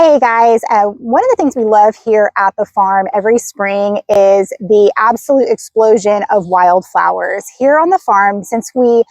Hey guys, one of the things we love here at the farm every spring is the absolute explosion of wildflowers. Here on the farm, since we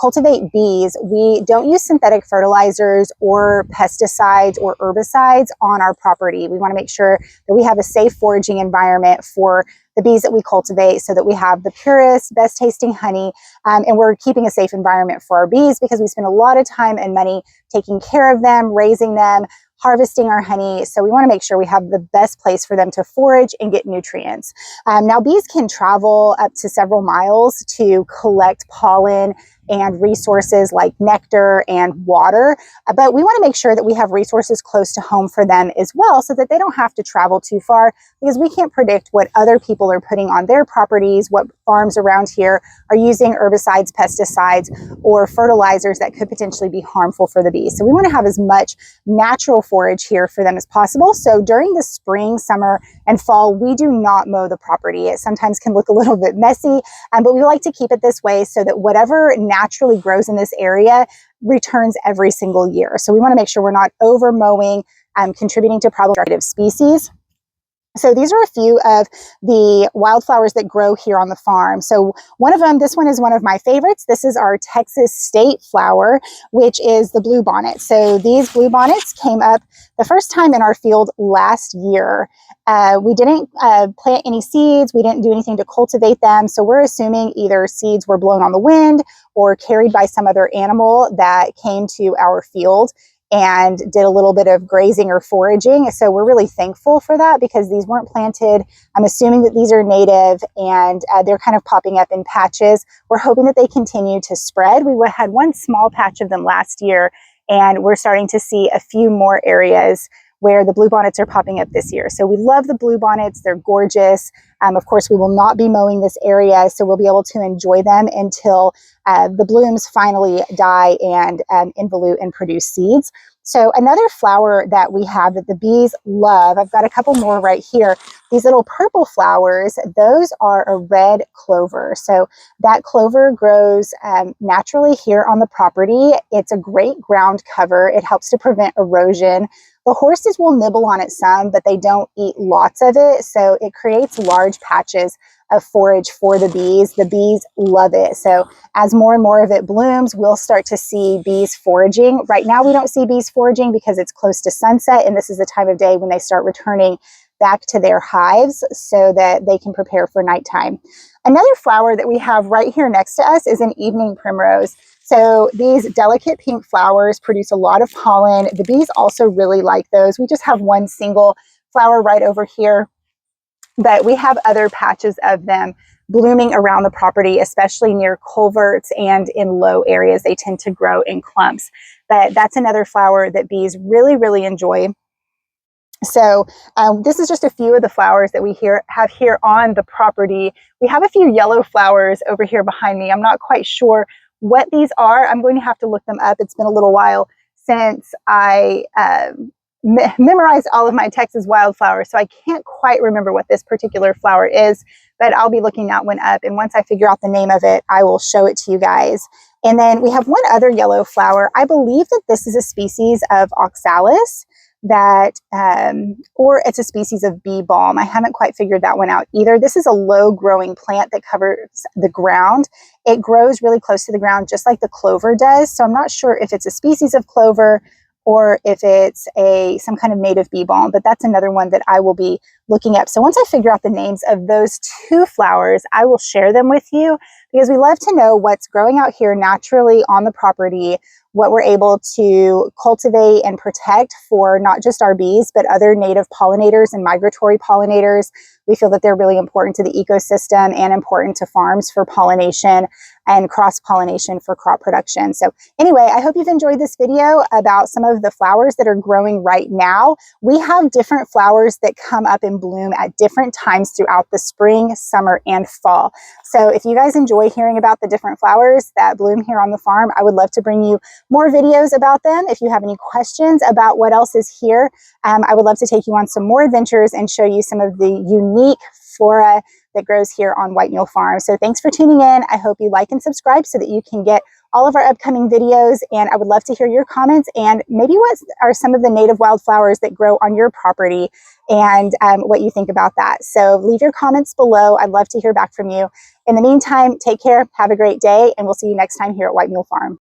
cultivate bees, we don't use synthetic fertilizers or pesticides or herbicides on our property. We want to make sure that we have a safe foraging environment for the bees that we cultivate so that we have the purest, best tasting honey, and we're keeping a safe environment for our bees because we spend a lot of time and money taking care of them, raising them, harvesting our honey. So we want to make sure we have the best place for them to forage and get nutrients. Now, bees can travel up to several miles to collect pollen and resources like nectar and water, but we want to make sure that we have resources close to home for them as well so that they don't have to travel too far, because we can't predict what other people are putting on their properties, what farms around here are using herbicides, pesticides, or fertilizers that could potentially be harmful for the bees. So we want to have as much natural forage here for them as possible. So during the spring, summer, and fall, we do not mow the property. It sometimes can look a little bit messy, but we like to keep it this way so that whatever naturally grows in this area returns every single year. So we want to make sure we're not over mowing, contributing to problematic species. So these are a few of the wildflowers that grow here on the farm. So one of them, this one is one of my favorites. This is our Texas state flower, which is the bluebonnet. So these bluebonnets came up the first time in our field last year. We didn't plant any seeds. We didn't do anything to cultivate them. So we're assuming either seeds were blown on the wind or carried by some other animal that came to our field and did a little bit of grazing or foraging. So we're really thankful for that because these weren't planted. I'm assuming that these are native and they're kind of popping up in patches. We're hoping that they continue to spread. We had one small patch of them last year, and we're starting to see a few more areas where the bluebonnets are popping up this year. So we love the bluebonnets. They're gorgeous. Of course, we will not be mowing this area, so we'll be able to enjoy them until the blooms finally die and involute and produce seeds. So another flower that we have that the bees love, I've got a couple more right here. These little purple flowers, those are a red clover. So that clover grows naturally here on the property. It's a great ground cover. It helps to prevent erosion. The horses will nibble on it some, but they don't eat lots of it. So it creates large patches of forage for the bees. The bees love it. So as more and more of it blooms, we'll start to see bees foraging. Right now, we don't see bees foraging because it's close to sunset, and this is the time of day when they start returning back to their hives so that they can prepare for nighttime. Another flower that we have right here next to us is an evening primrose. So these delicate pink flowers produce a lot of pollen. The bees also really like those. We just have one single flower right over here, but we have other patches of them blooming around the property, especially near culverts and in low areas. They tend to grow in clumps, but that's another flower that bees really, really enjoy. So this is just a few of the flowers that we have here on the property. We have a few yellow flowers over here behind me. I'm not quite sure what these are. I'm going to have to look them up. It's been a little while since I memorized all of my Texas wildflowers, so I can't quite remember what this particular flower is, but I'll be looking that one up, and once I figure out the name of it, I will show it to you guys. And then we have one other yellow flower. I believe that this is a species of oxalis that, or it's a species of bee balm. I haven't quite figured that one out either. This is a low growing plant that covers the ground. It grows really close to the ground, just like the clover does. So I'm not sure if it's a species of clover or if it's some kind of native bee balm, but that's another one that I will be looking up. So once I figure out the names of those two flowers, I will share them with you because we love to know what's growing out here naturally on the property, what we're able to cultivate and protect for not just our bees, but other native pollinators and migratory pollinators. We feel that they're really important to the ecosystem and important to farms for pollination and cross-pollination for crop production. So anyway, I hope you've enjoyed this video about some of the flowers that are growing right now. We have different flowers that come up and bloom at different times throughout the spring, summer, and fall. So if you guys enjoy hearing about the different flowers that bloom here on the farm, I would love to bring you more videos about them. If you have any questions about what else is here, I would love to take you on some more adventures and show you some of the unique flora that grows here on White Mule Farm. So thanks for tuning in. I hope you like and subscribe so that you can get all of our upcoming videos, and I would love to hear your comments and maybe what are some of the native wildflowers that grow on your property and what you think about that. So leave your comments below. I'd love to hear back from you. In the meantime, take care, have a great day, and we'll see you next time here at White Mule Farm.